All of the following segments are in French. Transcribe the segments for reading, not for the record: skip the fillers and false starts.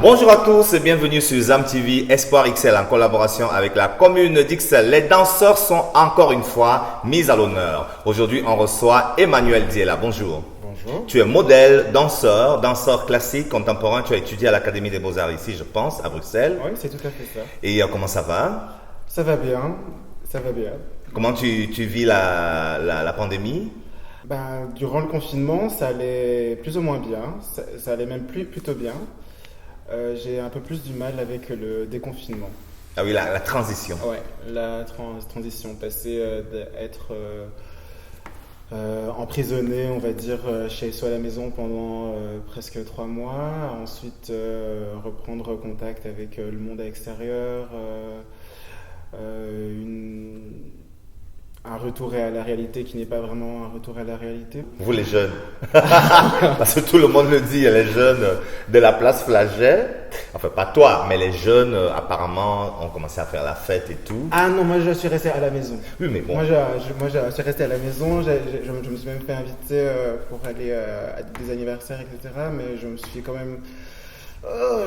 Bonjour à tous et bienvenue sur ZAM TV Espoir XL en collaboration avec la commune d'XL. Les danseurs sont encore une fois mis à l'honneur. Aujourd'hui, on reçoit Emmanuel Diela. Bonjour. Bonjour. Tu es modèle, danseur classique, contemporain. Tu as étudié à l'Académie des Beaux-Arts ici, je pense, à Bruxelles. Oui, c'est tout à fait ça. Et comment ça va? Ça va bien, ça va bien. Comment tu vis la pandémie? Durant le confinement, ça allait plus ou moins bien. Ça allait même plutôt bien. J'ai un peu plus du mal avec le déconfinement. Ah oui, la transition. Ouais, la transition, passer d'être emprisonné, on va dire, chez soi à la maison pendant presque 3 mois, ensuite reprendre contact avec le monde extérieur, un retour à la réalité qui n'est pas vraiment un retour à la réalité. Vous les jeunes, parce que tout le monde le dit, les jeunes de la place Flagey, enfin pas toi, mais les jeunes apparemment ont commencé à faire la fête et tout. Ah non, moi je suis resté à la maison. Oui, mais bon. Moi je suis resté à la maison, je me suis même fait inviter pour aller à des anniversaires, etc. Mais je me suis quand même...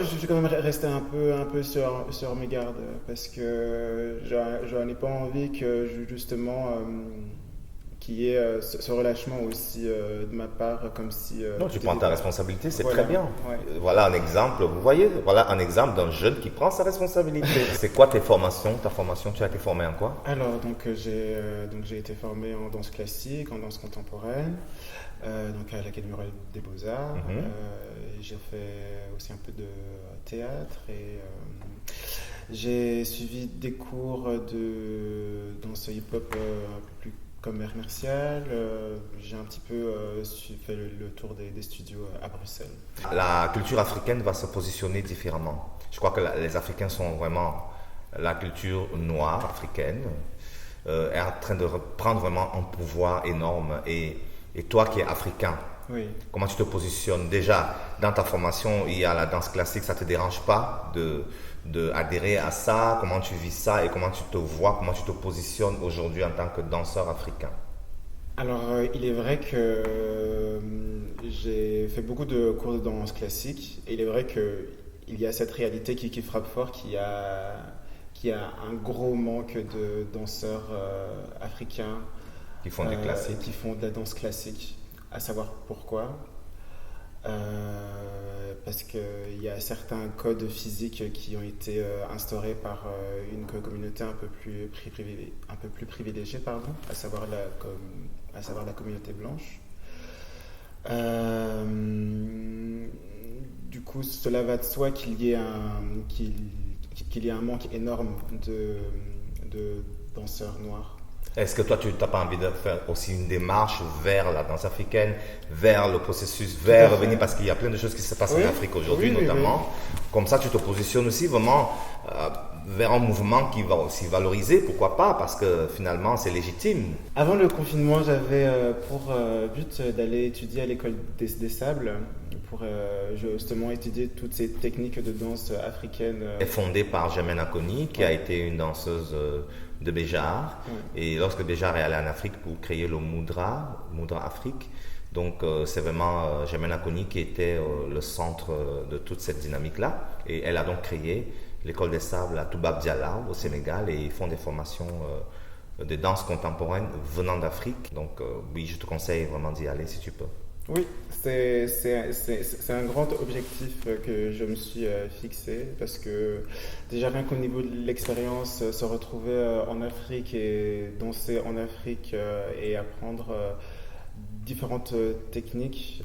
je suis quand même resté un peu sur mes gardes parce que je n'ai pas envie que justement qu'il y ait ce relâchement aussi de ma part, comme si... non, tu prends ta responsabilité, c'est voilà, très bien. Ouais. Voilà un exemple, vous voyez, voilà un exemple d'un jeune qui prend sa responsabilité. C'est quoi tes formations? Ta formation, tu as été formé en quoi? Alors, j'ai été formé en danse classique, en danse contemporaine, donc à l'Académie royale des Beaux-Arts. J'ai fait aussi un peu de théâtre et j'ai suivi des cours de danse hip-hop un peu plus commercial. J'ai un petit peu fait le tour des studios à Bruxelles. La culture africaine va se positionner différemment. Je crois que les Africains sont vraiment... La culture noire africaine est en train de reprendre vraiment un pouvoir énorme. Et toi qui es africain, oui. Comment tu te positionnes? Déjà, dans ta formation, il y a la danse classique, ça ne te dérange pas de adhérer à ça? Comment tu vis ça et comment tu te vois, comment tu te positionnes aujourd'hui en tant que danseur africain? Alors, il est vrai que j'ai fait beaucoup de cours de danse classique et il est vrai qu'il y a cette réalité qui frappe fort, qu'il y a un gros manque de danseurs africains Qui font des classiques. qui font de la danse classique. À savoir pourquoi. Parce qu'il y a certains codes physiques qui ont été instaurés par une communauté un peu plus privilégiée, pardon, à savoir la communauté blanche. Du coup, cela va de soi qu'il y ait un manque énorme de danseurs noirs. Est-ce que toi, tu n'as pas envie de faire aussi une démarche vers la danse africaine, vers le processus, vers revenir, parce qu'il y a plein de choses qui se passent en Afrique aujourd'hui, notamment. Oui. Comme ça, tu te positionnes aussi vraiment vers un mouvement qui va aussi valoriser, pourquoi pas, parce que finalement, c'est légitime. Avant le confinement, j'avais pour but d'aller étudier à l'école des Sables, pour justement étudier toutes ces techniques de danse africaine. Elle est fondée par Germaine Acogny, qui a été une danseuse de Béjar. Et lorsque Béjar est allé en Afrique pour créer le Moudra Afrique, donc c'est vraiment Germaine Acogny qui était le centre de toute cette dynamique-là. Et elle a donc créé l'école des Sables à Toubab Diala au Sénégal et ils font des formations de danse contemporaine venant d'Afrique. Donc oui, je te conseille vraiment d'y aller si tu peux. Oui, c'est un grand objectif que je me suis fixé parce que déjà rien qu'au niveau de l'expérience, se retrouver en Afrique et danser en Afrique et apprendre différentes techniques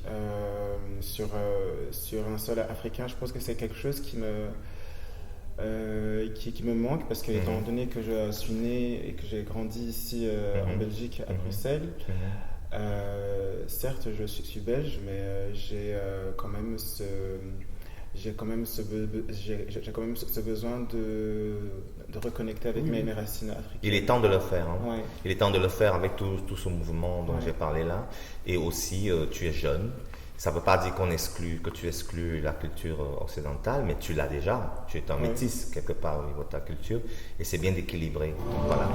sur un sol africain, je pense que c'est quelque chose qui me manque parce que étant donné que je suis né et que j'ai grandi ici en Belgique, à Bruxelles, certes, je suis belge, mais j'ai quand même ce besoin de reconnecter avec mes racines africaines. Il est temps de le faire. Hein. Ouais. Il est temps de le faire avec tout ce mouvement dont j'ai parlé là. Et aussi, tu es jeune. Ça ne veut pas dire que tu exclus la culture occidentale, mais tu l'as déjà. Tu es un métis quelque part au niveau de ta culture. Et c'est bien d'équilibrer. Donc voilà.